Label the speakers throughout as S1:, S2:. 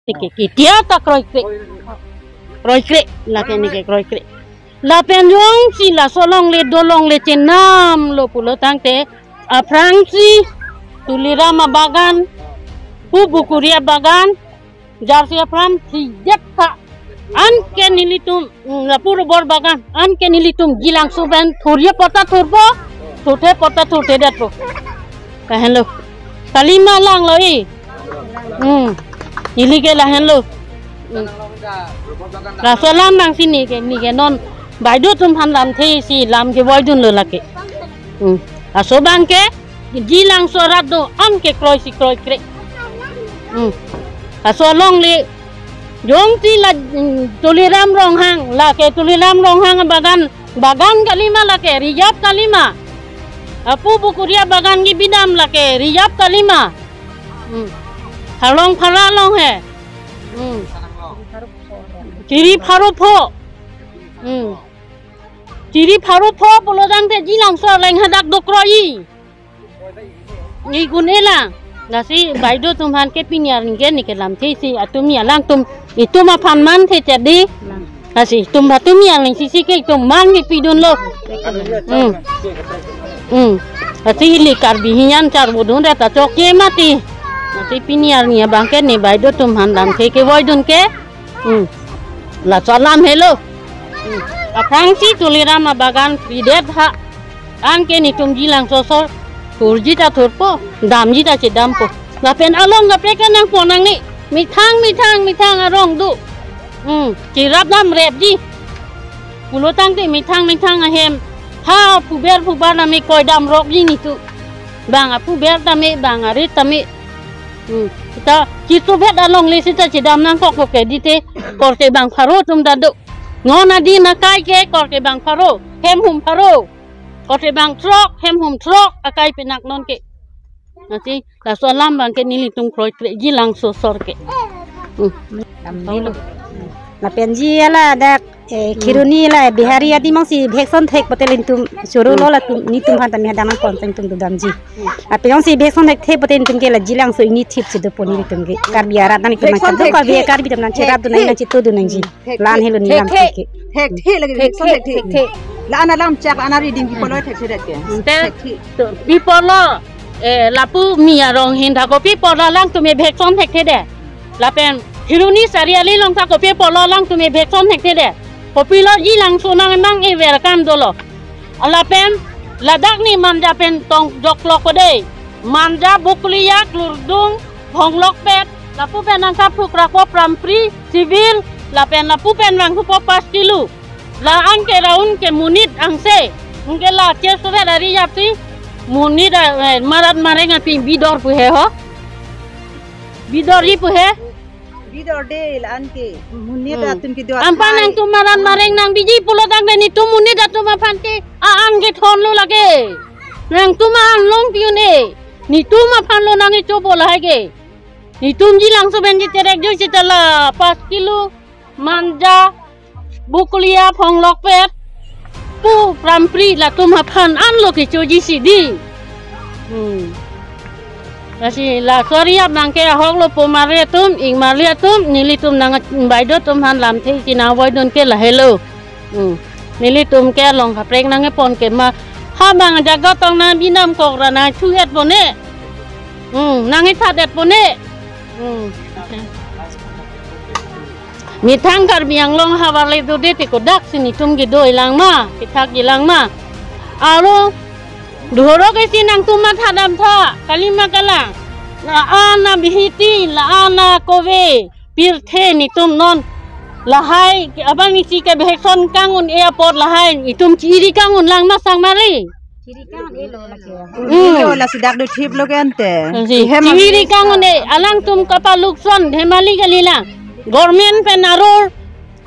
S1: Tiki dia tak kroi kre la pen ni ke kroi kre la pen yong si la solong le dolong le cenam lo pulo tangte aprangsi tulirama bagan pu bukuria bagan jarsi apram si jepta an ke nilitum la puro bor bagan an ke nilitum gilang suben thuria pota thurbo thute pota thute datro kahen lo kalima lang lo i ini ke lahan lo la solam nang sini ke ni ke non baidu tum han lam the si lam ke boydun lo lake a so bang ke gilang sorat do am ke kroi si kroi kre a so long le jong ti la tuliram rong hang la ke tuliram rong hang bagan kalima la ke riyap kalima apu bukuria bagan gi bidam la ke riyap kalima halong pharalong he Ciri pharu pho polo dang te jilang so leng hadak dokroi ni gunela nasi baido tumhan ke pinyar nge ni ke lam the si atum ya lang tum itu ma phan man the jadi nasi tum batum ya leng sisi ke tum man ni pidun lo ati li karbi hinyan char bodun ra ta chok ke mati nasi pinyar ni bangke ni baido tumhan lam the ke boidun ke la salam hello aprangsi tulirama bagan pidet ha anke ni tum jilang sosor turji ta turpo damji ta che dampo la pen along ga prekan nang ponang ni mitang arong du kirap dam rep ji pulo tang te mitang ahem ha pu bar na me koi dam rok ji ni tu bang apu ber ta me bang arit ta me kita kitu bet along le sita che dam nang kok ke dite korte bang pharo tum dadu ngona di na kai ke korte bang pharo hem hum pharo korte bang trok hem hum trok akai penak non ke nasi la solam bang ke nili tum kroi kre jilang sosor ke
S2: la penji ala dak kiruni la bihari adi mangsi bhekson thek patelin tum suru lo la tum ni tum han tam hadaman kon tum damji ape yong si bhekson thek the patelin tum ke la jilang so ini thip se do poni tum ke kar biara dan tum ma do ka be kar bi tam nan chera du nai na chitu du nai ji lan helo ni lam ke
S3: thek lagi bhekson thek la ana lam chak ana reading bi polo thek thek ke
S1: bi polo la pu mi arong hin tha ko pi polo lang tum e bhekson thek the de la pen hiruni sariali long tha ko pi polo lang tum e bhekson thek the de Popilo jilang sunang nang iwerkan dolo. Alapen ladak ni manja pen tong joklok kode. Manja bukliya klurdung honglok pet. Lapu pen angkap pukrako prampri civil. Lapen lapu pen wangku popas kilu. La angke raun ke munit angse. Angke la cesuwe dari yapsi. Munit marat mareng api bidor puhe ho. Bidor i puhe.
S3: Bidor del anke munit atum ki do
S1: ampan nang tumaran mareng nang biji pulo tang ni tu munit atum apan ke aan ke thon lo lage nang tuman long piu ne ni tu ma phan lo nang cho bola ge ni tum ji lang so ben ji terek jo chitala 5 kilo manja bukliya phonglok pet pu prampri la tum phan an lo ke cho ji si di Nasi la sorry ab nang ke hok lo pomare tum ing maria tum nili tum nang baido tum han lam the sina woi don ke la hello nili tum ke long ka preng nang e pon ke ma ha bang jaga tong na binam kok rana chu et pone nang e that et pone mi thang kar biang long hawale do de te ko dak sini tum gi doi lang ma ki thak gi lang ma aro Duhoro ke sinang tuma thadam tha kalima kala la ana bihiti la ana kowe pirthe ni tum non lahai abang ni si ke behson kangun airport lahai itum ciri kangun lang masang mari
S2: ciri kangun elo la
S3: ke la sidak do thip lo kente
S1: ciri kangun e alang tum kapaluk son hemali kalila government penaror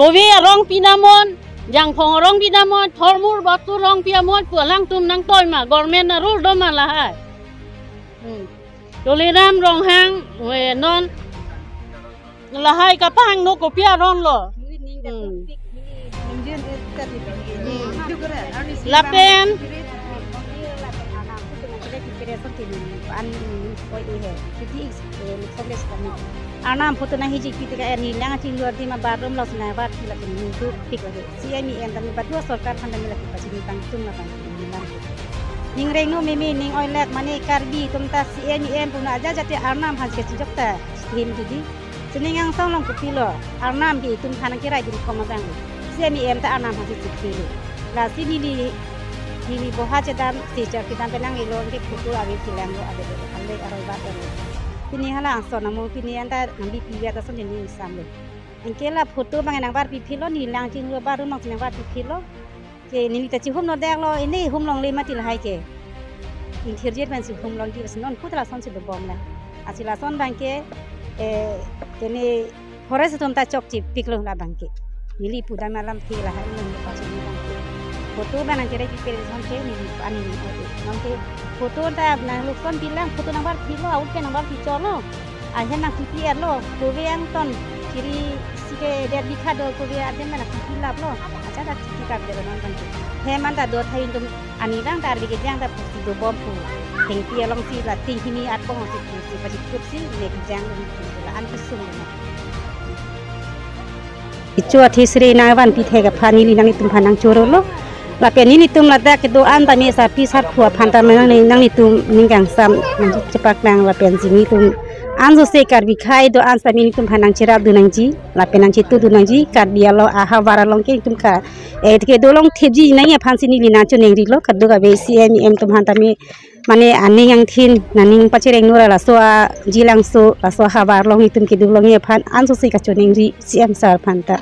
S1: kowe rong pinamon Jang phong rong pinamon thormur batu rong piamon pulang tum nang toy ma government na rule do ma lahai Tuliram rong hang we non lahai kapang no ko pia ron lo lapen
S2: an koi he Anam foto na hiji kita ni lang cing luar di ma barum lo sina bat kila kini tu pik lagi. CMEM kami berdua sorkar pandang lagi pasti bintang tung lah bang. Ning reng no mimi ning oilek mani karbi tumta CMEM pun aja jati anam hasil cicok ta him jadi. Sening yang song long kupilo anam ki tum kana kira jadi komandang. CMEM ta anam hasil cicok. Lah sini di boha cetan teacher kita penang ilong ke foto abe silang lo abe ande aroi bat Kini hala angso namu kini anda ngambil pilih atas jadi sambil. Angkela foto bang nang bar pipilo ni lang cing baru mang nang bar pipilo. Ke ni kita cihum no dek lo ini hum long lima tilahai ke. Interior ban si hum long di non putra son si bom lah. Asila son bang ke kini horas tu ta cok cip piklo lah bang ke. Nili puda malam tilah hari ni pasal ni bang ke. Foto bang angkela pipil son ke ni ani ni nang ke. Foto ta nang lukon bilang foto nang bar pilo awal ke nang bar picolo aja nang pipier lo kowe yang ton kiri sike der bikado kowe ada mana pilap lo aja ta kita der nang kan heman ta dot hain tum ani dang tar dige jang ta do bom pu teng pia long si la ting hini at pong si pasi kup si le jang la an pisung ichu athisri na wan pi thega phani li nang tum phanang choro lo Lapen ini tum lada kedo anta mi sapi sar khua phanta menang ni nang ni tum ninggang sam cepak nang lapen sini tum anzo se kar bi khai do an sami ni tum phanang chira du nang ji lapen nang chitu du nang ji kar biya lo aha wara long ke tum kha ke do long thebji nai phan sini li na chu neng ri lo khadu ga be CMEM tum hanta mi mane aning yang thin naning pachireng nura la so jilang so la so habar long tum ke du long ye phan anzo se ka chu neng ri CM sar phanta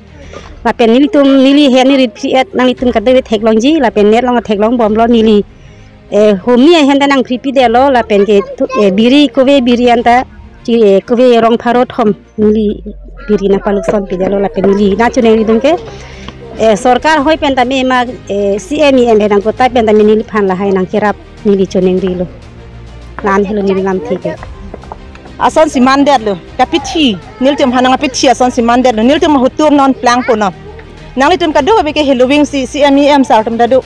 S2: lapen nili tum nili he ni rit nang tum ka de thek long ji lapen net long thek long bom lo nili homi hen nang pripi de lo lapen ke biri kowe biri anta ci kowe rong pharo thom nili biri na paluk son pi de lo lapen nili na chu neng tum ke sarkar hoi pen ta me ma CMEM nang ko ta pen ta nili phan la hai nang kirap nili chu neng ri lo lan helo nili nam thike
S3: Ason si mandet lo kapiti nil tum hanang kapiti ason si mandet lo nil tum hutum non plang pono nang litum kado be ke helowing si CMEM sar tum dadu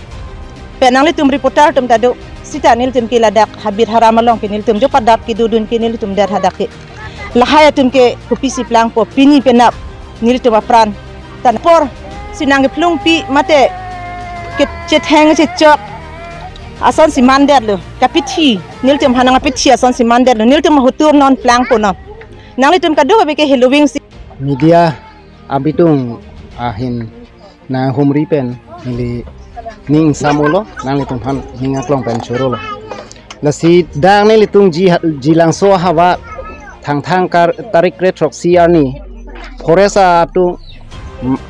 S3: pe nang litum reporter tum dadu sita nil tum ke ladak habit haramalong ke nil tum jo padat ki dudun ke nil tum dar hadak ke lahaya tum ke kupisi plang po pini penap nil tum apran tan por sinang plung pi mate ke cetheng che chok ason si mandet lo kapiti nil tum hanang kapiti ason si mandet lo nil tum hutur non plang pono nang litum kado be ke helowing si
S4: media abitung ahin na humri pen nili ning samulo nang litung han hinga klong pen chorolo lasi dang ne litung jilang so hawa thang kar tarik retrok siarni foresa tu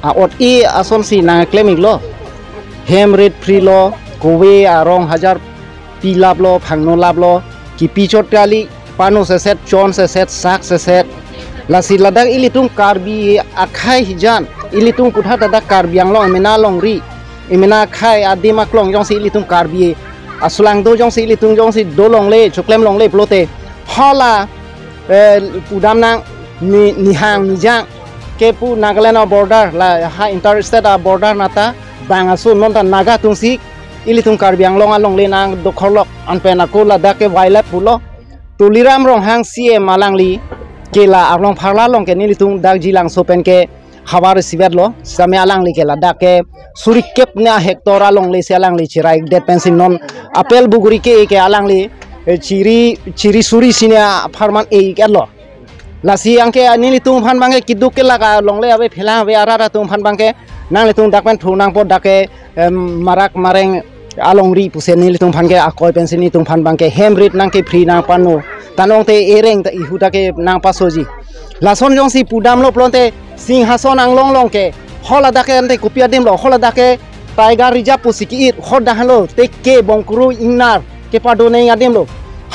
S4: aot I ason si na claiming lo hem red free lo kowe arong hajar pilap lo phangno lab lo ki pichot kali pano se set chon se set sak se set lasi ladak ilitung karbi akhai hijan ilitung kutha dadak karbiang lo emena long ri emena khai adima klong jong si ilitung karbi asulang do jong si ilitung jong si dolong le choklem long le plote hala pudam nang ni hang ni jang ke pu Nagaland border la ha interstate border nata bangasu non ta naga tungsi ilitung karbiang long along le nang dokholok anpena ko ladak ke wildlife pulo tuliram rong hang sie malangli kela arlong pharla long ke nilitung dag jilang sopen ke hawar sibet lo same alang li kela dak ke surikep na hektora long le se alang li chirai det pensing non apel buguri ke alang li chiri suri sinia farman e ke lo lasi angke nilitung phan bangke kiduk ke laga long le abe phela be arara tum phan bangke nang litung dak pen thunang po dak ke marak mareng along ri puse nilitung phan ke akoi pensini tung phan bangke hemrit nang ke free nang panu tanong te ereng ta ihuta ke nang pasoji lason jong si pudam lo plonte singhason ang long ke hola dake ante kupia dim lo hola dake tiger reserve pusiki it hoda halo te ke bongkuru ingnar ke padone ngadim lo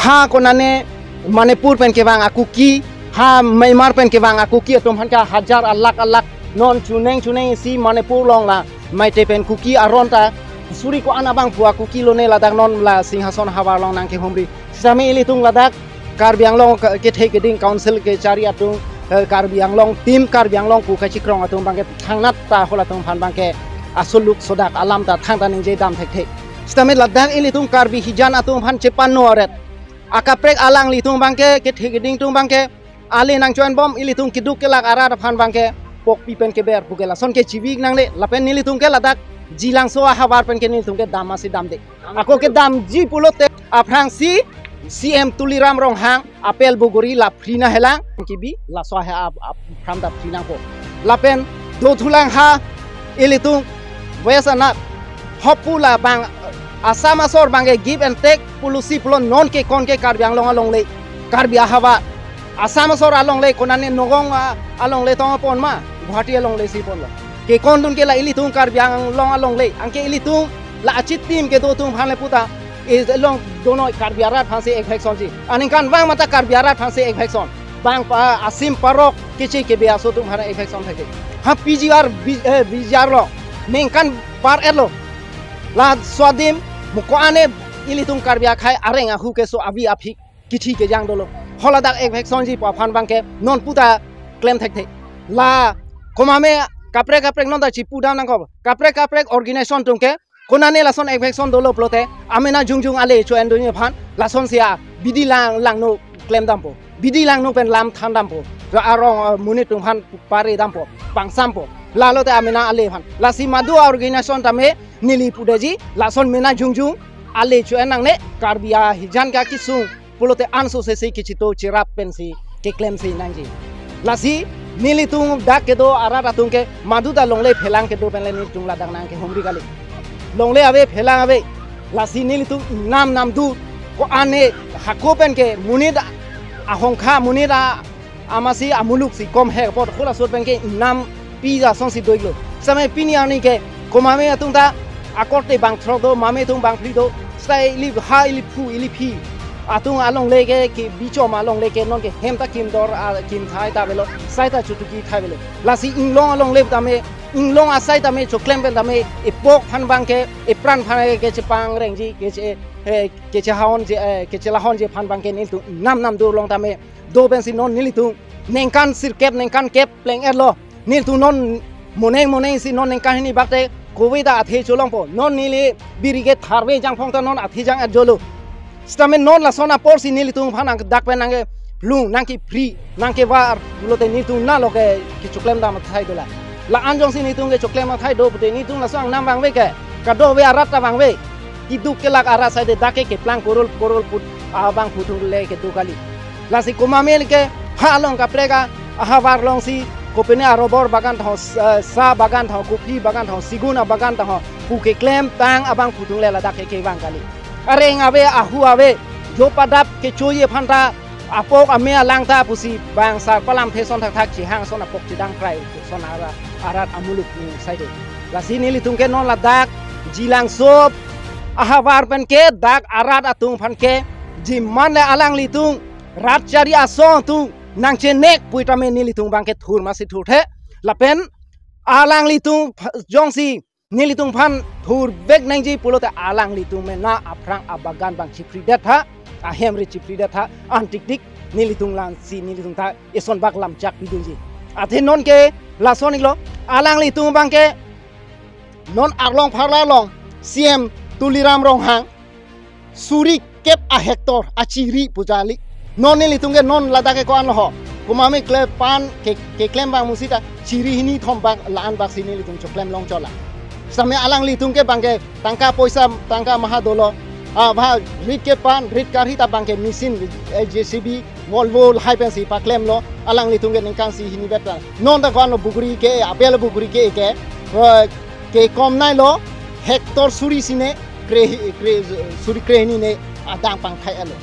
S4: ha konane manipur pen ke bang aku ki ha Myanmar pen ke bang aku ki tum hanka hajar alak non chuneng si manipur long la mai te pen kuki aronta suri ko anabang pu aku ki lo ne ladak non la singhason hawar long nang ke homri sami ilitung ladak Karbiang long ke thek ding council ke cari atung Karbiang long tim Karbiang long ku kachi krong atung bangke thangnat ta hola tung phan bangke asuluk sodak alam ta thang ta ning je dam thek stamet ladang ili tung karbi hijan atung phan chepan no aret akaprek alang li tung bangke ke thek ding tung bangke ale nang cuan bom ilitung kiduk ke lak ara phan bangke pok pipen ke ber bugela son ke ciwik nang le lapen nilitung ke ladak jilang so habar pen ke nilitung ke dam masih dam de ako ke dam ji pulote aprang si CM Tuliram Rong Hang apel buguri la frina helang kibi la so ha pram da frina ko lapen do thulang ha ilitung wesana hopula bang asama sor bange give and take pulusi pulon non ke kon ke karbiang long le karbia hawa asama sor along le konane nogong along le tong pon ma guwahati along le si pon lo ke kon dun ke la ilitung karbiang long along le angke ilitung la achit tim ke do tung phan le puta is long dono karbiara phanse ek hekson ji aninkan bang mata karbiara phanse ek hekson bang pa asim parok kichi ke bia so tung hana ek hekson thake ha PGR bijar lo ningkan par elo la swadim mukoane ilitung karbia khai arenga hu ke so abi aphik kichi ke jang dolo holadak ek hekson ji pa phan bang ke non puta claim thak la komame kapre non da chi puda nang ko kapre organization tungke konane lason ek hekson dolo plote amena jungjung ale choen dunya phan lason sia bidi lang no claim dampo bidi lang no pen lam than dampo ra arong munit tung phan pare dampo pangsampo lalote amena ale phan lasi madu organization tame nili pudeji lason mena jungjung ale choen nang ne karbia hijan ka kisung pulote anso se kichito chirap pensi ke claim si nangji lasi nili tung dak ke do arata tung ke madu da longle phelang ke do penle ni tung ladang nang ke homri kali longle ave phelang ave lasi nili tung nam du ko ane hakopen ke munida ahongkha munida amasi amuluk si kom he pot khola sot pen ke nam pizza song si doiglo samai piniani ke komame atung ta akorte bang throdo mame tung bang frido sai li ha ili pu ili phi atung along leke ki bicho ma long leke non ke hem ta kim dor kim thai ta belo sai ta chutuki thai belo lasi inglong along le tame inglong asai tame choklem ben tame epok phan bang ke epran phan ke chepang rengji ke che haon je ke che lahon je phan bang ke nil tu nam do long tame do ben si non nil tu nengkan sirkep nengkan kep pleng erlo nil tu non moneng si non nengkan ni bakte kovida athe cholong po non nili birige tharwe jang phong ta non athi jang jolo stamen non la sona por si nili tung phan dak pen nange blung nangki free nangke war bulote nil tung na loke ki choklem dam thai dola la anjong si nitung ke choklem thai do pute nitung la sang nam bang we ke kado we arat ta bang we kiduk ke lak ara sai de dake ke plang korol put bang putung le ke du kali la si komamel ke halong ka prega war long si kopene arobor bagan tho sa bagan tho kopi bagan tho siguna bagan tho pu ke klem tang abang putung le la dake ke bang kali areng ave ahu ave jo padap ke choye phanta apok amea langta pusi bang sa palam theson thak chi hang son apok chi dang prai son arat amuluk ni saide la sini litung ke non la dak jilang sop ahawar pen ke dak arat atung phan ke jiman le alang litung rat chari asong tu nang che nek puitame ni litung bang ke thur ma si thur the la pen alang litung jongsi nilitung phan thur bek nang ji pulote alang litung me na aprang abagan bang chipri det ha ahem ri chipri det ha antik dik nilitung lang si nilitung ta eson bak lam chak bidung ji athe non ke la sonik lo alang litung bang ke non arlong pharla long CM Tuliram Rong Hang suri kep a hector a chiri pujali non nilitung ke non lada ke ko an ho kumame kle pan ke klem bang musita chiri hini thom bang lan bak si nilitung choklem long chola sampai alang litung ke bangke tangka poisa tangka mahadolo bah rit ke pan rit karhi ta bangke mesin JCB Volvo hypensi paklem lo alang litung ke ningkang si hini beta non da kwan buguri ke apel buguri ke kom nai lo hector suri sine suri kreni ne adang pang khai alo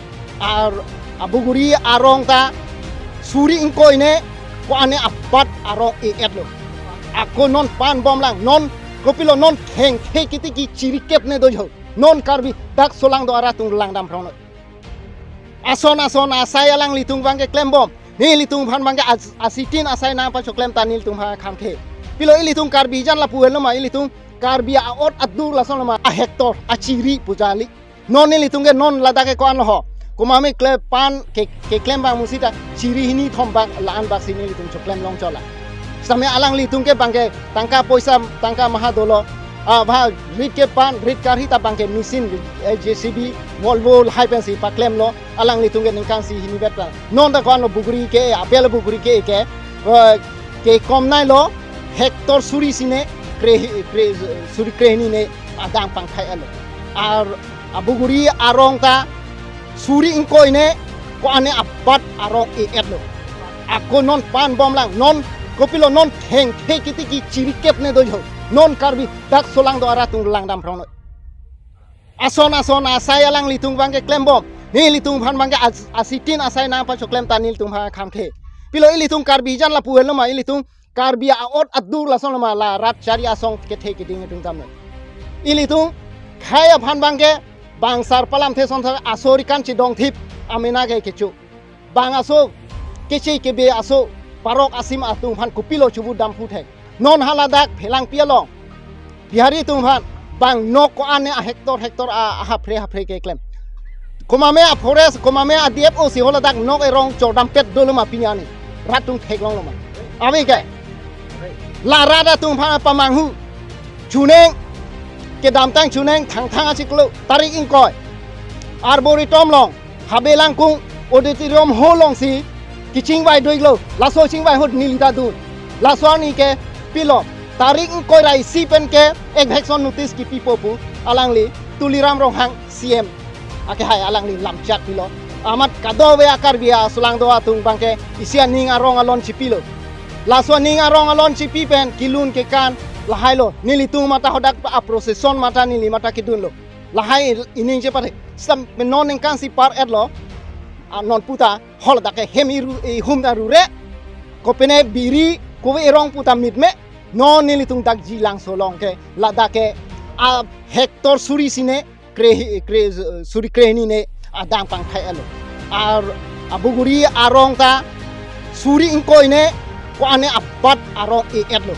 S4: abuguri arong ta suri ingkoi ne ko ane apat arong lo ako non pan bom lang non kopilo non kheng kiti ki chiri kep ne dojo non karbi dak solang do ara tung lang dam prong ason asai alang litung bang ke klem bom ni litung phan bang ke asitin asai na pa choklem tanil tung ha kham khe pilo ilitung karbi jan la puel ma ilitung karbi a ot adur la son ma a hector a chiri pujali non ni litung ke non lada ke ko an ho komame klem pan ke klem bang musita chiri hini thom bang lan bak sini litung choklem long chola sampai alang litung ke bangke tangka poisa tangka mahadolo bah rit ke pan rit karhi ta bangke mesin JCB Volvo hai pen si paklem lo alang li tungen ningkang si hini betra non da kwan lo buguri ke apel buguri ke kom nai lo hector suri sine suri kreni ne adang pangkai alo ar abuguri arong ta suri ingkoi ne ko ane abat arong et lo ako non pan bom lang non kopilo non theng kiti ki chiri kep ne do jo non karbi dak solang do ara tung lang dam prong ason asai alang litung bangke klembom ni litung bhan bangke asitin asai na pa choklem tanil tung bha khamke pilo ilitung karbi jan la puel no ma ilitung karbi aot adur la son ma la rat chari asong ke the ke ding tung tam ilitung khaya bhan bangke bangsar palam the son tha asori kan chi dong thip amena ge kechu bang aso kechi ke be aso parok asim atung bhan kupilo chubu dam pu thek non haladak phelang pialong bihari tung bhan bang no ko ane a hector a hapre ke klem komame a forest komame a diep o si hola dak nok e rong chodam pet doloma pinyani ratung theklong loma abi ke la rada tung pha pamanghu chuneng ke dam tang chuneng thang achiklo tarik ingkoi arboretum long habelang kung auditorium holong si kiching bai doiglo laso ching bai hot nilita du laso ni ke pilo tarik koi rai si pen ke ek hekson notice ki pipopu alangli tuliram rohang CM ake hai alangli lamchat pilo amat kadowe akar bia sulang doa tung bangke isia ning arong alon chipilo laso ning arong alon chipi pen kilun ke kan lahai lo nili tung mata hodak a procession mata nili mata kidun lo lahai ining je pare sam non ning kan si par et lo non puta hol dake hemiru e humda rure kopene biri kowe erong puta mitme non nili tung dak jilang solong ke lada ke a hector suri sine suri kreni ne adang pangkai alo ar abuguri arong ta suri ingkoi ne ko ane abat arong et lo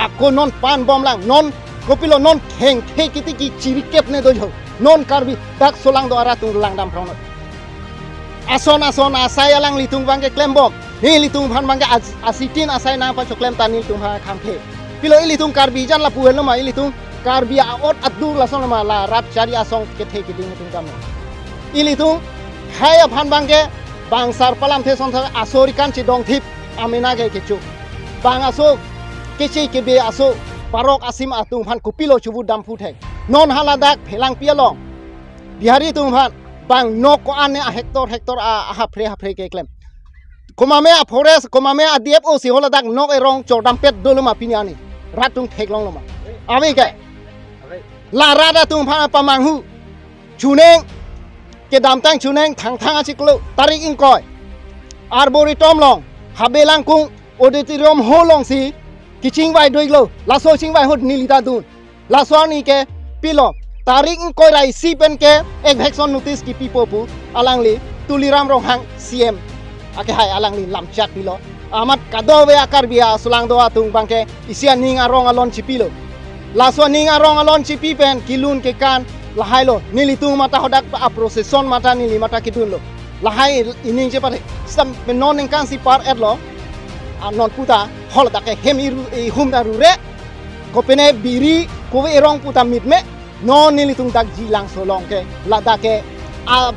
S4: ako non pan bom lang non kopilo non theng kiti ki chiri kep ne do jo non karbi dak solang do ara tung lang dam prong ason asai alang litung bangke klembom ni litung bhan bangke asitin asai na pa choklem tanil tung ha khamke pilo ilitung karbi jan la puel no ma ilitung karbi aot adur la son ma la rat chari asong ke the ke ding tung kam ilitung khaya bhan bangke bangsar palam the son tha asori kan chi dong thip amena ge kechu bang aso kechi ke be aso parok asim atung bhan kupilo chubu dam pu thek non haladak phelang pialong bihari tung bhan bang no ko ane a hector a hapre ke klem komame a forest komame a diep o si hola dak nok e rong chodam pet doloma pinyani ratung theklong loma abi ke la rada tung pha pamanghu chuneng ke dam tang chuneng thang achiklo tarik ingkoi arboretum long habelang kung auditorium holong si kiching bai doiglo laso ching bai hot nilita dun laso ni ke pilo tarik ingkoi rai si pen ke ek hekson notice ki pipopu alangli tuliram rohang CM ake hai alangli lamchat pilo amat kadowe akar bia sulang doa tung bangke isia ning arong alon chipilo laso ning arong alon chipi pen kilun ke kan lahai lo nili tung mata hodak a procession mata nili mata kidun lo lahai ining je pare sam non ning kan si par et lo non puta hol dake hemiru e humda rure kopene biri kowe erong puta mitme non nili tung dak jilang solong ke lada ke a